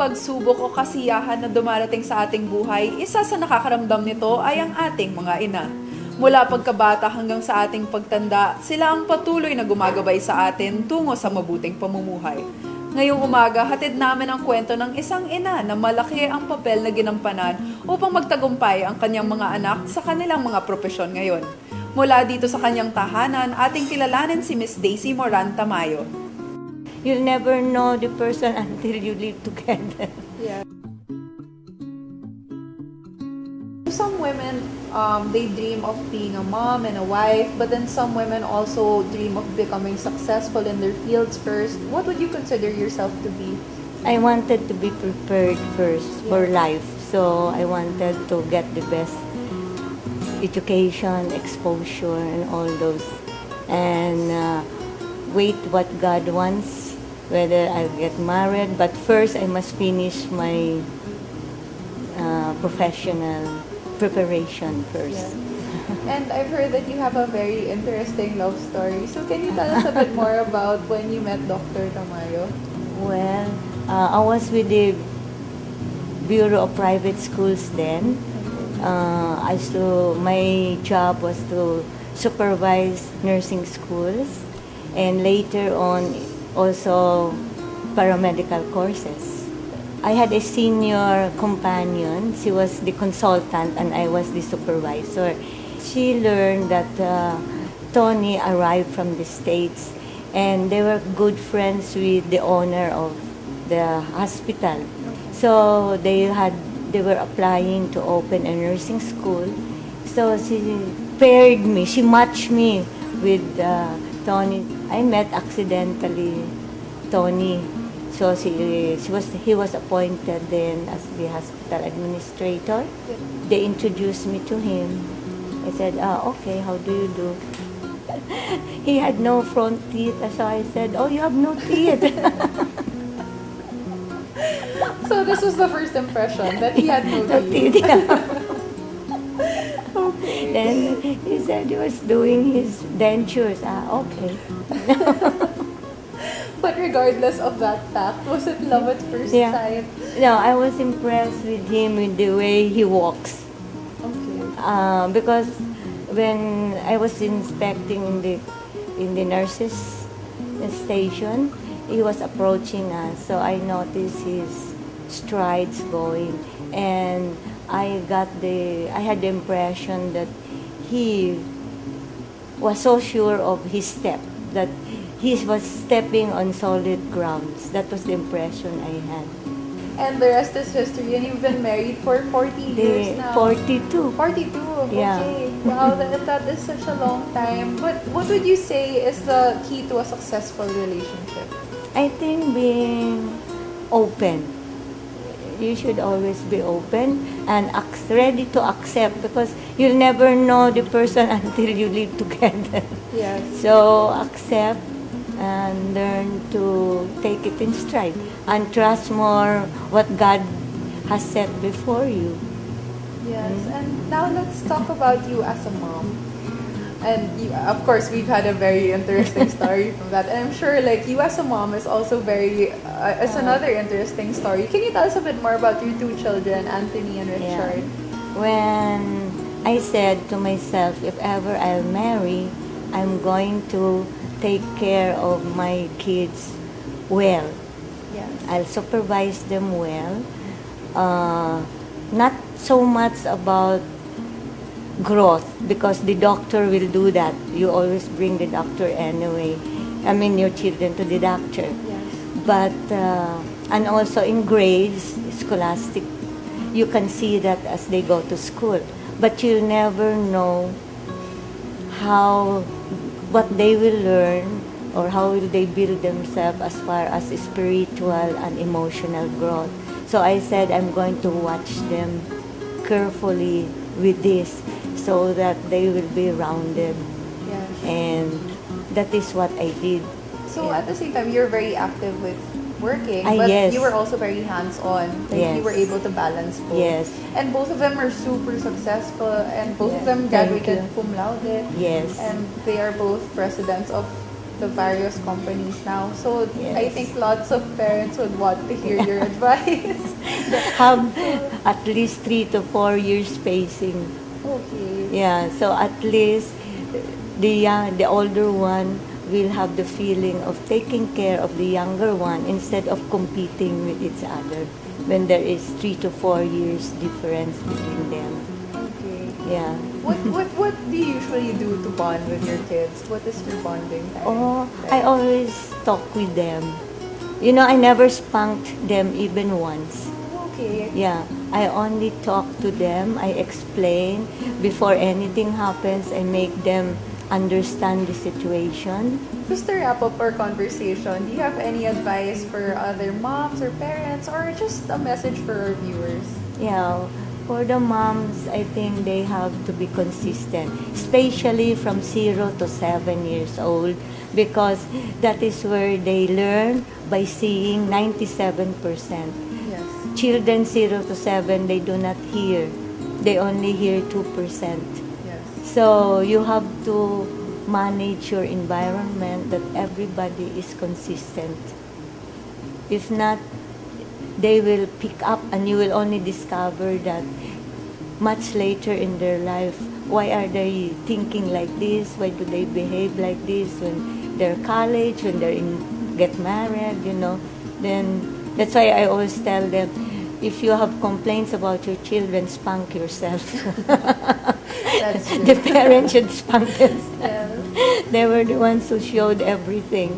pagsubok o kasiyahan na dumarating sa ating buhay, isa sa nakakaramdam nito ay ang ating mga ina. Mula pagkabata hanggang sa ating pagtanda, sila ang patuloy na gumagabay sa atin tungo sa mabuting pamumuhay. Ngayong umaga, hatid namin ang kwento ng isang ina na malaki ang papel na ginampanan upang magtagumpay ang kanyang mga anak sa kanilang mga propesyon ngayon. Mula dito sa kanyang tahanan, ating kilalanin si Miss Daisy Moran-Tamayo. You'll never know the person until you live together. Yeah. Some women, they dream of being a mom and a wife, but then some women also dream of becoming successful in their fields first. What would you consider yourself to be? I wanted to be prepared first for life. So I wanted to get the best education, exposure, and all those. And wait what God wants, whether I get married. But first, I must finish my professional preparation first. Yes. And I've heard that you have a very interesting love story. So can you tell us a bit more about when you met Dr. Tamayo? Well, I was with the Bureau of Private Schools then. My job was to supervise nursing schools and later on also paramedical courses. I had a senior companion. She was the consultant and I was the supervisor. She learned that Tony arrived from the States and they were good friends with the owner of the hospital. So they were applying to open a nursing school. So she paired me, she matched me with Tony. I met accidentally Tony. So he was appointed then as the hospital administrator. They introduced me to him. I said, okay, how do you do? He had no front teeth, so I said, oh, you have no teeth. So this was the first impression, that he had no teeth. Yeah. Okay. Then he said he was doing his dentures. Okay. But regardless of that fact, was it love at first sight? No, I was impressed with him, with the way he walks. Okay. Because when I was inspecting in the nurses station, he was approaching us, so I noticed his strides going, and I had the impression that he was so sure of his step, that he was stepping on solid grounds. That was the impression I had. And the rest is history, and you've been married for 40 years now. 42. 42, Yeah. okay. Wow, that is such a long time. But what would you say is the key to a successful relationship? I think being open. You should always be open and ready to accept, because you'll never know the person until you live together. Yes. So accept and learn to take it in stride and trust more what God has set before you. Yes. And now let's talk about you as a mom. And you, of course, we've had a very interesting story from that. And I'm sure, like, you as a mom is also is another interesting story. Can you tell us a bit more about your two children, Anthony and Richard? Yeah. When I said to myself, if ever I'll marry, I'm going to take care of my kids well. Yes. I'll supervise them well. Not so much about growth, because the doctor will do that. You always bring the doctor anyway. I mean, your children to the doctor. Yes. But, and also in grades, scholastic, you can see that as they go to school. But you never know what they will learn or how will they build themselves as far as spiritual and emotional growth. So I said I'm going to watch them carefully with this so that they will be rounded. Yes. And that is what I did. So at the same time, you're very active with working, Ah, but yes. you were also very hands-on. Like Yes. you were able to balance both. Yes. And both of them are super successful, and both of Yes. them Thank graduated you. cum laude. Yes. And they are both presidents of the various companies now. So I Yes. think lots of parents would want to hear your advice. Have at least 3 to 4 years spacing. Okay. Yeah, so at least the older one will have the feeling of taking care of the younger one instead of competing with each other when there is 3 to 4 years difference between them. Okay. Yeah. What do you usually do to bond with your kids? What is your bonding time? Oh, I always talk with them. You know, I never spanked them even once. Okay. Yeah, I only talk to them. I explain before anything happens. I make them understand the situation. Just to wrap up our conversation, do you have any advice for other moms or parents, or just a message for our viewers? Yeah, for the moms, I think they have to be consistent, especially from 0 to 7 years old, because that is where they learn by seeing 97%. Yes. Children 0 to 7, they do not hear. They only hear 2%. Yes. So you have to manage your environment that everybody is consistent. If not, they will pick up and you will only discover that much later in their life. Why are they thinking like this? Why do they behave like this when they're college, when get married, you know? Then that's why I always tell them, if you have complaints about your children, spank yourself. That's true. The parents should spank themselves. Yes. They were the ones who showed everything.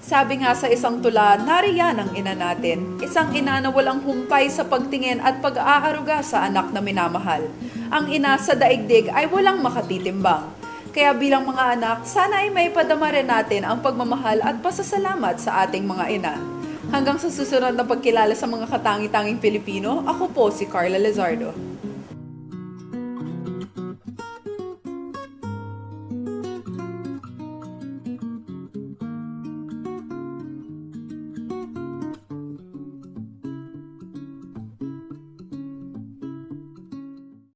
Sabi nga sa isang tula, nariyan ang ina natin. Isang ina na walang humpay sa pagtingin at pag-aaruga sa anak na minamahal. Ang ina sa daigdig ay walang makatitimbang. Kaya bilang mga anak, sana ay may padama rin natin ang pagmamahal at pasasalamat sa ating mga ina. Hanggang sa susunod na pagkilala sa mga katangi-tanging Pilipino, ako po si Carla Lizardo.